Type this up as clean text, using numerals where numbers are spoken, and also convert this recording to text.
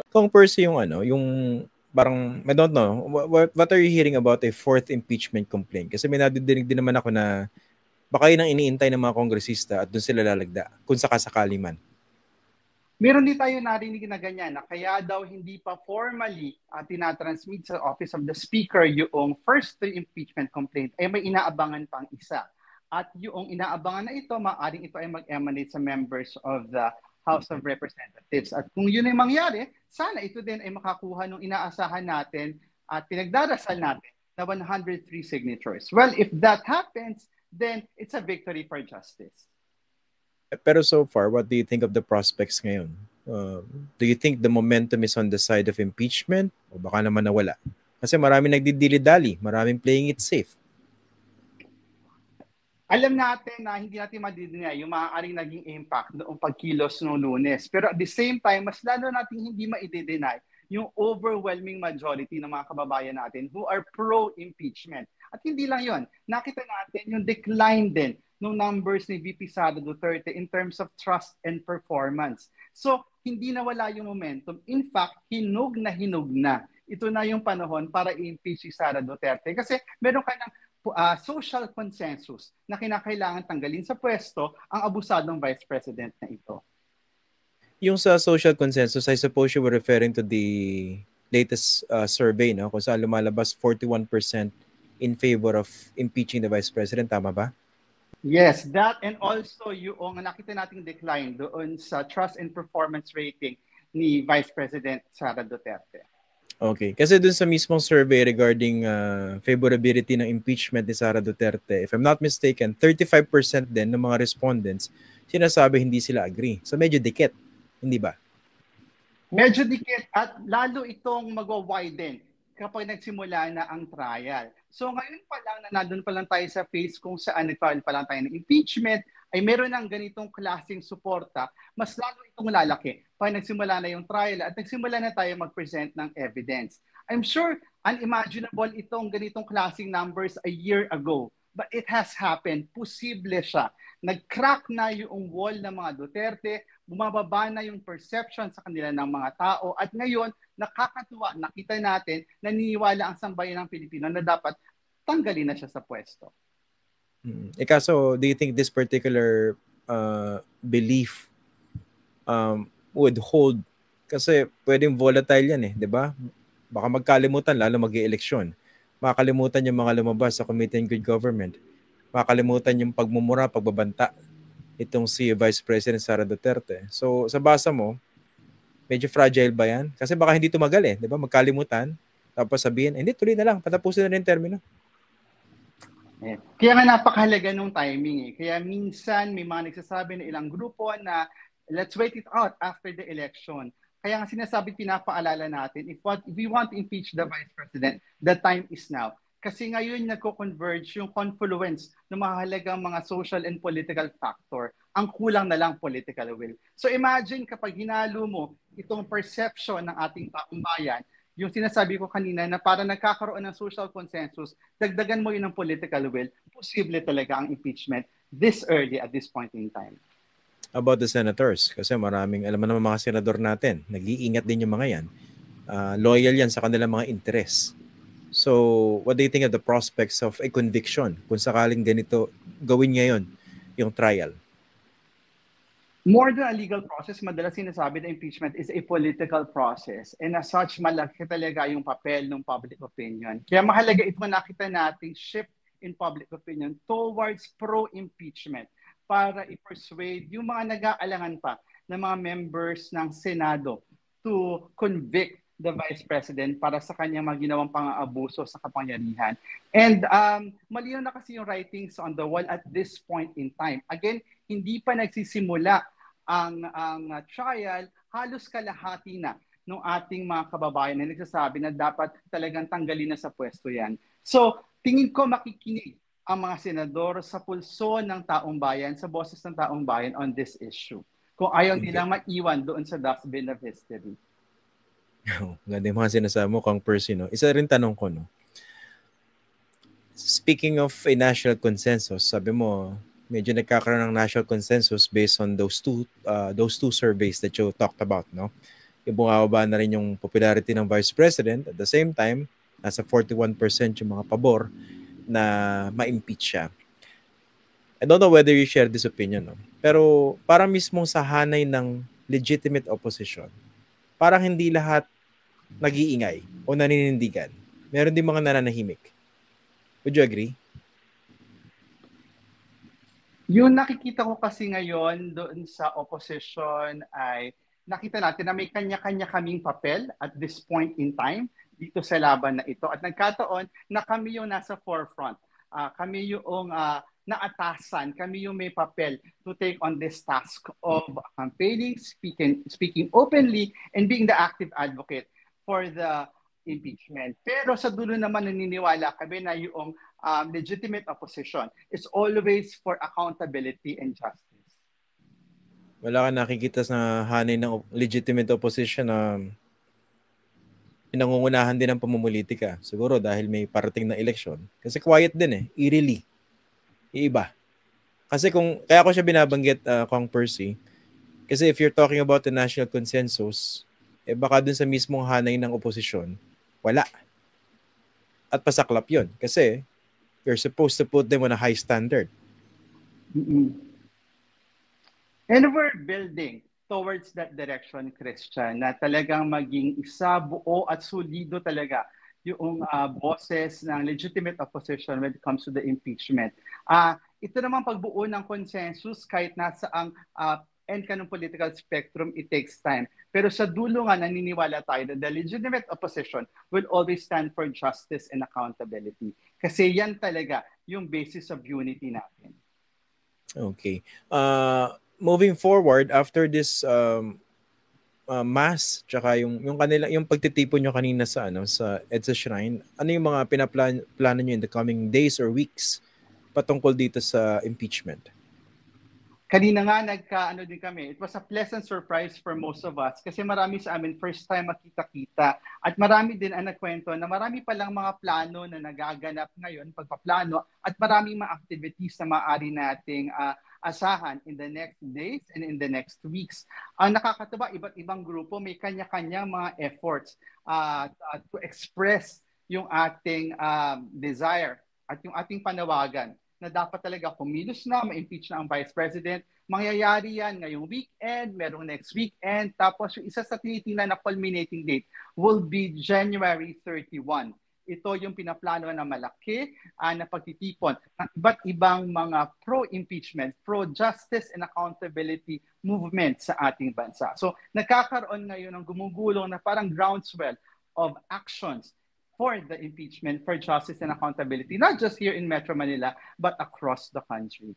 Kung Percy yung yung parang, I don't know, what are you hearing about a fourth impeachment complaint? Kasi may nadidinig din naman ako na baka yun ang iniintay ng mga kongresista at doon sila lalagda kung sakasakali man. Meron din tayo narinig na ganyan na kaya daw hindi pa formally tinatransmit sa Office of the Speaker yung first impeachment complaint ay may inaabangan pang isa. At yung inaabangan na ito, maaaring ito ay mag-emanate sa members of the House of Representatives. At kung yun ay mangyari, sana ito din ay makakuha ng inaasahan natin at pinagdarasal natin na 103 signatures. Well, if that happens, then it's a victory for justice. Pero so far, what do you think of the prospects ngayon? Do you think the momentum is on the side of impeachment o baka naman nawala? Kasi maraming nagdidili-dali, maraming playing it safe. Alam natin na hindi natin madidinay yung maaaring naging impact noong pagkilos noong Lunes. Pero at the same time, mas lalo natin hindi maidideny yung overwhelming majority ng mga kababayan natin who are pro-impeachment. At hindi lang yon, nakita natin yung decline din ng numbers ni VP Sara Duterte in terms of trust and performance. So, hindi nawala yung momentum. In fact, hinog na. Ito na yung panahon para i-impeach si Sara Duterte. Kasi meron ka ng social consensus na kinakailangan tanggalin sa pwesto ang abusadong Vice President na ito. Yung sa social consensus, I suppose you were referring to the latest survey, no? Kung saan lumalabas 41% in favor of impeaching the Vice President. Tama ba? Yes, that and also yung nakita nating decline doon sa trust and performance rating ni Vice President Sara Duterte. Okay. Kasi dun sa mismong survey regarding favorability ng impeachment ni Sara Duterte, if I'm not mistaken, 35% din ng mga respondents sinasabi hindi sila agree. So medyo dikit, hindi ba? Medyo dikit at lalo itong mag-widen kapag nagsimula na ang trial. So ngayon pa lang na nandun pa lang tayo sa phase kung saan nag-file pa lang tayo ng impeachment, ay meron ng ganitong klaseng suporta, mas lalo itong lalaki pag nagsimula na yung trial at nagsimula na tayo mag-present ng evidence. I'm sure unimaginable itong ganitong klaseng numbers a year ago, but it has happened. Posible siya. Nag-crack na yung wall ng mga Duterte, bumababa na yung perception sa kanila ng mga tao at ngayon, nakakatuwa, nakita natin, naniniwala ang sambayan ng Pilipino na dapat tanggalin na siya sa pwesto. Kaso, do you think this particular belief would hold? Kasi pwedeng volatile yan di ba? Baka magkalimutan, lalo mag-i-eleksyon. Makakalimutan yung mga lumabas sa Committee on Good Government. Makakalimutan yung pagmumura, pagbabanta itong si Vice President Sara Duterte. So, sa basa mo, medyo fragile ba yan? Kasi baka hindi tumagal di ba? Magkalimutan, tapos sabihin, hindi, tuloy na lang, patapusin na rin termino. Kaya nga napakahalaga nung timing Kaya minsan may mga nagsasabi na ilang grupo na let's wait it out after the election. Kaya nga sinasabi, pinapaalala natin, if we want to impeach the Vice President, the time is now. Kasi ngayon nagko-converge yung confluence ng mahalagang mga social and political factor. Ang kulang na lang political will. So imagine kapag hinalo mo itong perception ng ating taong bayan, yung sinasabi ko kanina na para nagkakaroon ng social consensus, dagdagan mo yun ng political will, posible talaga ang impeachment this early at this point in time. About the senators, kasi maraming, alam mo naman mga senador natin, nag-iingat din yung mga yan. Loyal yan sa kanilang mga interest. So, what do you think of the prospects of a conviction kung sakaling ganito gawin ngayon yung trial? More than a legal process, madalas sinasabi na impeachment is a political process. And as such, malaki talaga yung papel ng public opinion. Kaya mahalaga ito na nakita nating shift in public opinion towards pro-impeachment para i-persuade yung mga nag-aalangan pa ng mga members ng Senado to convict the Vice President para sa kanyang mga ginawang pang-aabuso sa kapangyarihan. And malinaw na kasi yung writings on the wall at this point in time. Again, hindi pa nagsisimula ang trial, halos kalahati na ng ating mga kababayan na nagsasabi na dapat talagang tanggalin na sa pwesto yan. So, tingin ko makikinig ang mga senador sa pulso ng taong bayan, sa boses ng taong bayan on this issue. Kung ayaw nilang maiwan doon sa dustbin of history. Ganda yung mga sinasabi mo, Kong Percy, no? Isa rin tanong ko, no? Speaking of a national consensus, sabi mo, medyo nagkakaroon ng national consensus based on those two surveys that you talked about, no? bumababa na rin yung popularity ng Vice President. At the same time, nasa 41% yung mga pabor na ma-impeach siya. I don't know whether you share this opinion, no? Pero parang mismo sa hanay ng legitimate opposition, parang hindi lahat nag-iingay o naninindigan. Meron din mga nananahimik. Would you agree? Yung nakikita ko kasi ngayon doon sa opposition ay nakita natin na may kanya-kanya kaming papel at this point in time dito sa laban na ito. At nagkataon na kami yung nasa forefront. Kami yung naatasan, kami yung may papel to take on this task of campaigning, speaking openly, and being the active advocate for the impeachment. Pero sa dulo naman naniniwala kami na yung legitimate opposition is always for accountability and justice. Wala ka nakikita sa hanay ng legitimate opposition na pinangungunahan din ng pamumulitika. Siguro dahil may parating na eleksyon. Kasi quiet din eerily. Iiba. Kasi kaya ko siya binabanggit, Kong Percy, kasi if you're talking about the national consensus, baka dun sa mismong hanay ng oposisyon, wala. At pasaklap yun. Kasi you're supposed to put them on a high standard. Mm-hmm. And we're building towards that direction, Christian, na talagang maging isa, buo at solido talaga yung boses ng legitimate opposition when it comes to the impeachment. Ito naman pagbuo ng consensus kahit nasa ang end ka ng political spectrum, it takes time. Pero sa dulo nga, naniniwala tayo na the legitimate opposition will always stand for justice and accountability. Kasi yan talaga yung basis of unity natin. Okay. Moving forward, after this mass, tsaka yung pagtitipon nyo kanina sa EDSA Shrine, ano yung mga pinaplano nyo in the coming days or weeks patungkol dito sa impeachment? Kanina nga nagka-ano din kami. It was a pleasant surprise for most of us kasi marami sa amin first time makita-kita at marami din ang nagkwento na marami palang mga plano na nagaganap ngayon, pagpaplano, at maraming mga activities na maaari nating asahan in the next days and in the next weeks. Ang nakakatuwa, iba't ibang grupo may kanya-kanyang mga efforts to express yung ating desire at yung ating panawagan na dapat talaga kumilos na, ma-impeach na ang Vice President. Mangyayari yan ngayong weekend, merong next weekend. Tapos yung isa sa tinitingnan na culminating date will be January 31. Ito yung pinaplano na malaki na pagtitipon ng iba't ibang mga pro-impeachment, pro-justice and accountability movement sa ating bansa. So nagkakaroon ngayon ng gumugulong na parang groundswell of actions for the impeachment, for justice and accountability, not just here in Metro Manila, but across the country.